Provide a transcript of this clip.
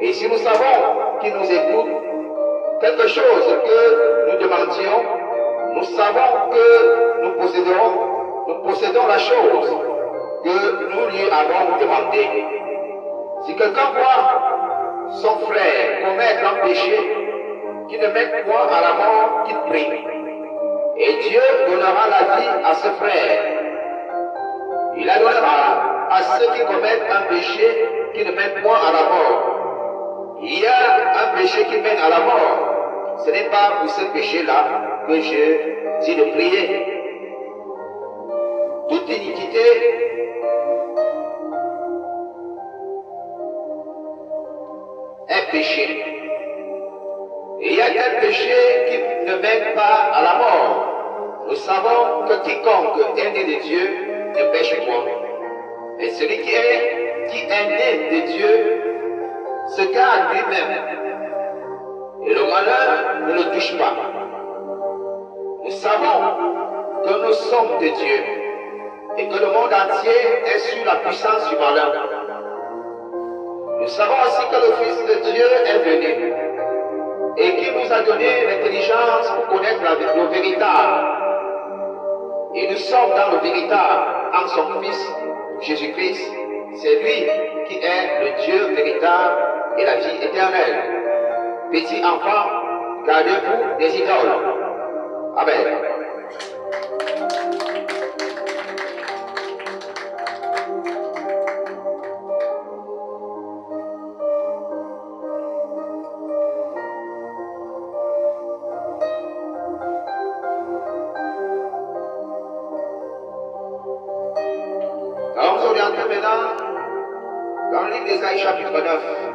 Et si nous savons qu'il nous écoute, quelque chose que nous demandions, nous savons que nous possédons la chose que nous lui avons demandé. Si quelqu'un voit son frère commettre un péché, qu'il ne mette point à la mort, qu'il prie. Et Dieu donnera la vie à ce frère. Il la donnera à ceux qui commettent un péché qui ne mène point à la mort. Il y a un péché qui mène à la mort. Ce n'est pas pour ce péché-là que je dis de prier. Toute iniquité est péché. Et il y a des péchés qui ne mènent pas à la mort. Nous savons que quiconque est né de Dieu ne pêche point. Et celui qui est né de Dieu se garde lui-même. Et le malheur ne le touche pas. Nous savons que nous sommes de Dieu et que le monde entier est sous la puissance du malheur. Nous savons aussi que le Fils de Dieu est venu et qui nous a donné l'intelligence pour connaître le véritable. Et nous sommes dans le véritable en son Fils, Jésus-Christ. C'est lui qui est le Dieu véritable et la vie éternelle. Petits enfants, gardez-vous des idoles. Amen. Alors, nous orientons maintenant dans le livre d'Ésaïe chapitre 9.